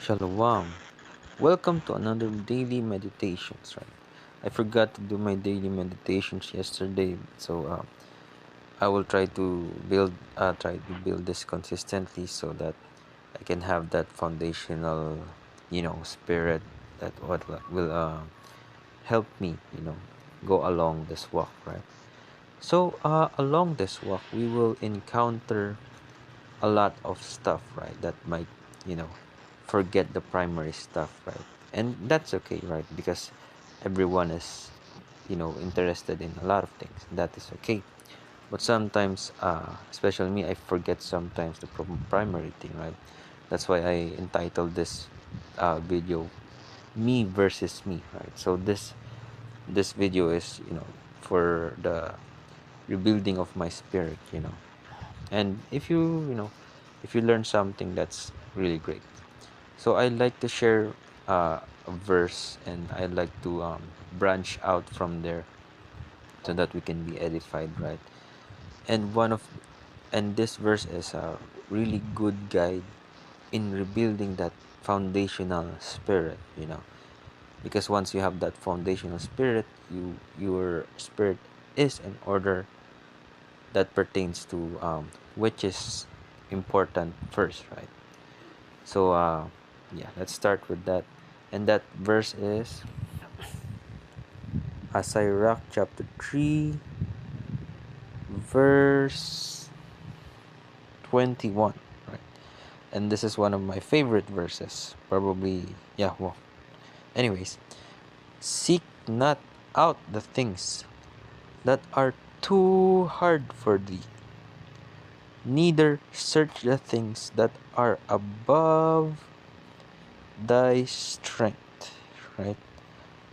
Shalom. Welcome to another daily meditations, right? I forgot to do my daily meditations yesterday, so I will try to build this consistently so that I can have that foundational, spirit that what will help me, go along this walk, right? So along this walk, we will encounter a lot of stuff, right? That might, you know, forget the primary stuff, right? And that's okay, right? Because everyone is, interested in a lot of things. That is okay. But sometimes, especially me, I forget sometimes the primary thing, right? That's why I entitled this video "Me versus Me," right? So this video is, for the rebuilding of my spirit, and if you learn something, that's really great. So I like to share a verse, and I like to branch out from there so that we can be edified, right? and one of and this verse is a really good guide in rebuilding that foundational spirit, because once you have that foundational spirit, your spirit is in order, that pertains to which is important first, right? So yeah, let's start with that. And that verse is Sirach chapter 3 verse 21, right? And this is one of my favorite verses, probably. Yeah, well, anyways, seek not out the things that are too hard for thee, neither search the things that are above thy strength, right?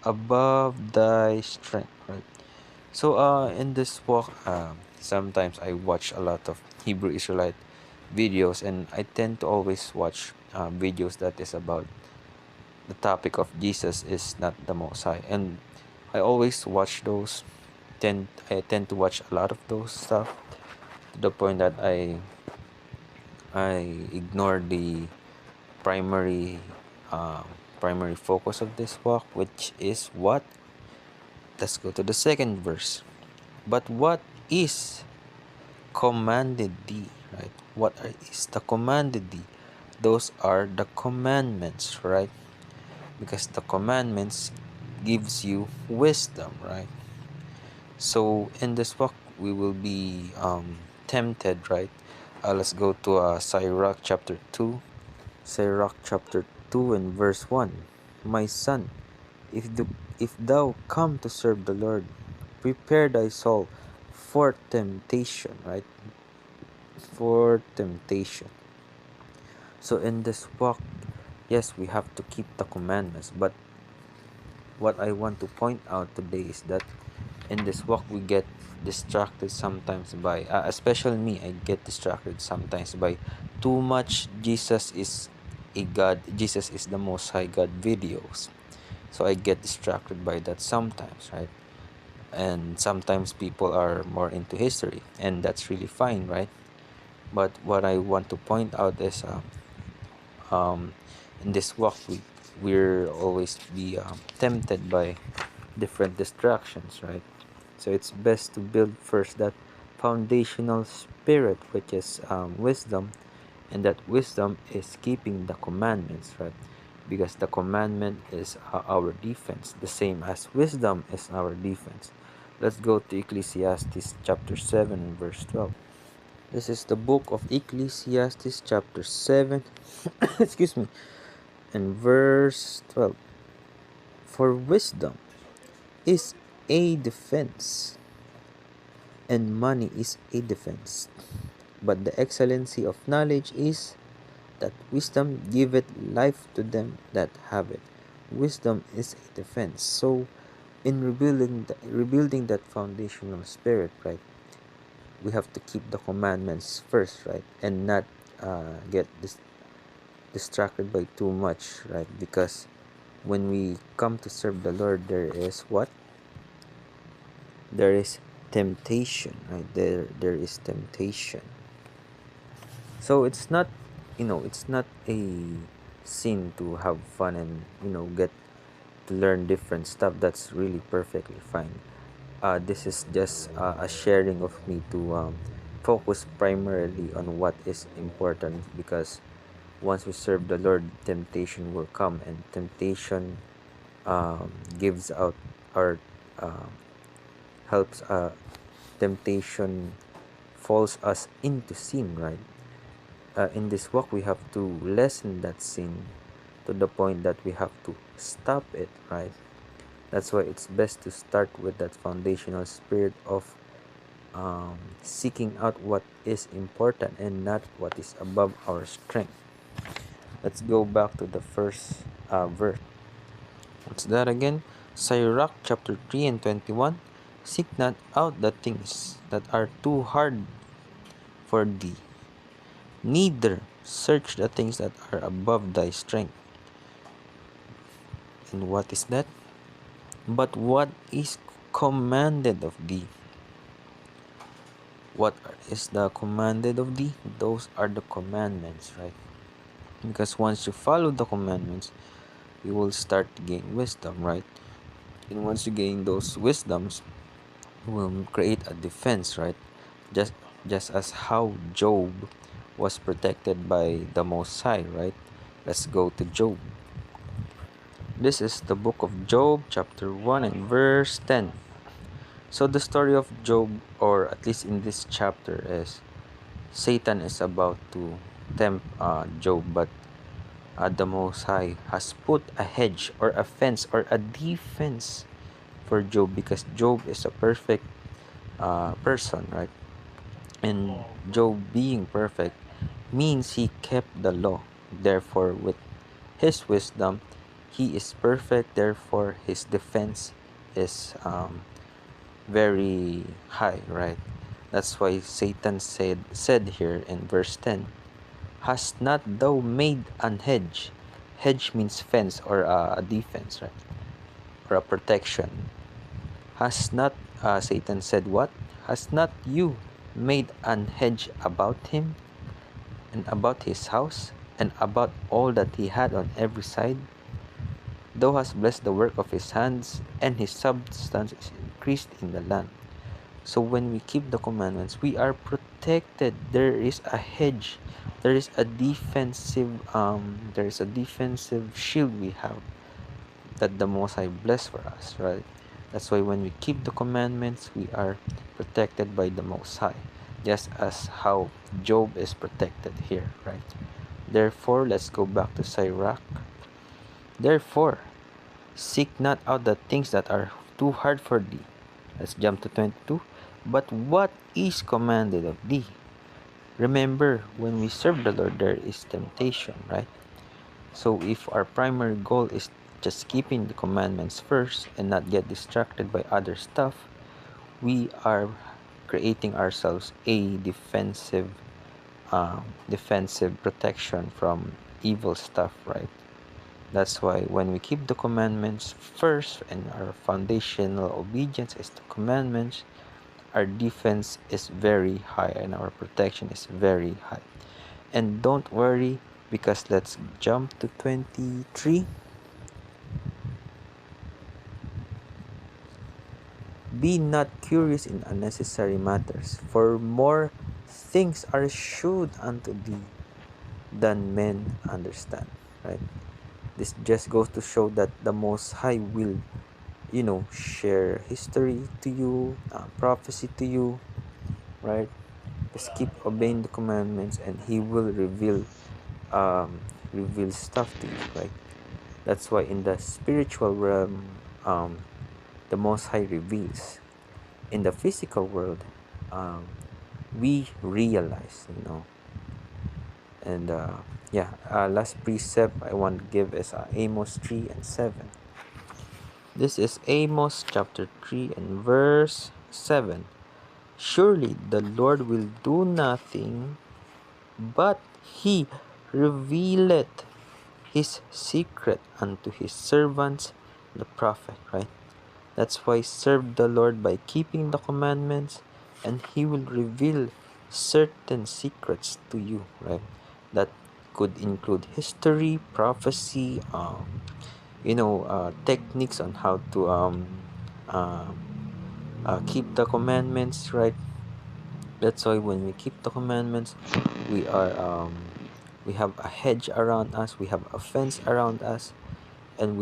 Above thy strength, right? So in this walk, sometimes I watch a lot of Hebrew Israelite videos, and I tend to always watch videos that is about the topic of Jesus is not the Most High, and I always watch those. I tend to watch a lot of those stuff, to the point that I ignore the primary primary focus of this walk, which is what. Let's go to the second verse. But what is commanded thee, right? Is the commanded thee? Those are the commandments, right? Because the commandments gives you wisdom, right? So in this walk, we will be tempted, right? Let's go to Sirach chapter 2. Sirach chapter 2 and verse 1. My son, if thou come to serve the Lord, prepare thy soul for temptation, right? For temptation. So in this walk, yes, we have to keep the commandments, but what I want to point out today is that in this walk we get distracted sometimes by especially me. I get distracted sometimes by too much Jesus is the Most High God videos. So I get distracted by that sometimes, right? And sometimes people are more into history, and that's really fine, right? But what I want to point out is in this walk, we're always be tempted by different distractions, right? So it's best to build first that foundational spirit, which is wisdom, and that wisdom is keeping the commandments, right? Because the commandment is our defense, the same as wisdom is our defense. Let's go to Ecclesiastes chapter 7 and verse 12. This is the book of Ecclesiastes chapter 7 excuse me, and verse 12. For wisdom is a defense, and money is a defense. But the excellency of knowledge is that wisdom giveth life to them that have it. Wisdom is a defense. So in rebuilding that foundational spirit, right, we have to keep the commandments first, right, and not get distracted by too much, right? Because when we come to serve the Lord, there is what? There is temptation, right? There is temptation. So it's not, it's not a sin to have fun and get to learn different stuff, that's really perfectly fine. This is just a sharing of me to focus primarily on what is important, because once we serve the Lord, temptation will come, and temptation gives out or uh, helps temptation falls us into sin, right? In this walk, we have to lessen that sin to the point that we have to stop it, right? That's why it's best to start with that foundational spirit of seeking out what is important and not what is above our strength. Let's go back to the first verse. What's that again? Sirach chapter 3 and 21. Seek not out the things that are too hard for thee, neither search the things that are above thy strength. And what is that? But what is commanded of thee? What is the commanded of thee? Those are the commandments, right? Because once you follow the commandments, you will start to gain wisdom, right? And once you gain those wisdoms, you will create a defense, right? Just just as how Job was protected by the Most High, right? Let's go to Job. This is the book of Job, chapter 1 and verse 10. So the story of Job, or at least in this chapter, is Satan is about to tempt Job, but the Most High has put a hedge or a fence or a defense for Job, because Job is a perfect person, right? And Job being perfect means he kept the law. Therefore, with his wisdom, he is perfect. Therefore, his defense is very high, right? That's why Satan said here in verse 10, "Hast not thou made an hedge?" Hedge means fence or a defense, right? Or a protection. Has not Satan said what? Has not you made an hedge about him, and about his house, and about all that he had on every side? Thou hast blessed the work of his hands, and his substance is increased in the land. So when we keep the commandments, we are protected. There is a hedge. There is a defensive shield we have that the Most High bless for us, right? That's why when we keep the commandments, we are protected by the Most High, just as how Job is protected here, right? Therefore, let's go back to Sirach. Therefore, seek not out the things that are too hard for thee. Let's jump to 22. But what is commanded of thee? Remember, when we serve the Lord, there is temptation, right? So if our primary goal is just keeping the commandments first and not get distracted by other stuff, we are creating ourselves a defensive protection from evil stuff, right? That's why when we keep the commandments first and our foundational obedience is the commandments, our defense is very high and our protection is very high. And don't worry, because let's jump to 23. Be not curious in unnecessary matters, for more things are shewed unto thee than men understand, right? This just goes to show that the Most High will, share history to you, prophecy to you, right? Just keep obeying the commandments, and He will reveal stuff to you, right? That's why in the spiritual realm, the Most High reveals. In the physical world, we realize, And last precept I want to give is Amos 3 and 7. This is Amos chapter 3 and verse 7. Surely the Lord will do nothing, but He revealeth His secret unto His servants, the prophet, right? That's why serve the Lord by keeping the commandments, and He will reveal certain secrets to you, right? That could include history, prophecy, techniques on how to uh, keep the commandments, right? That's why when we keep the commandments, we have a hedge around us, we have a fence around us, and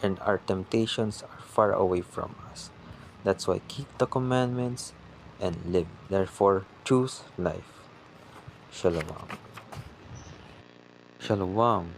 and our temptations are far away from us. That's why keep the commandments and live. Therefore, choose life. Shalom. Shalom.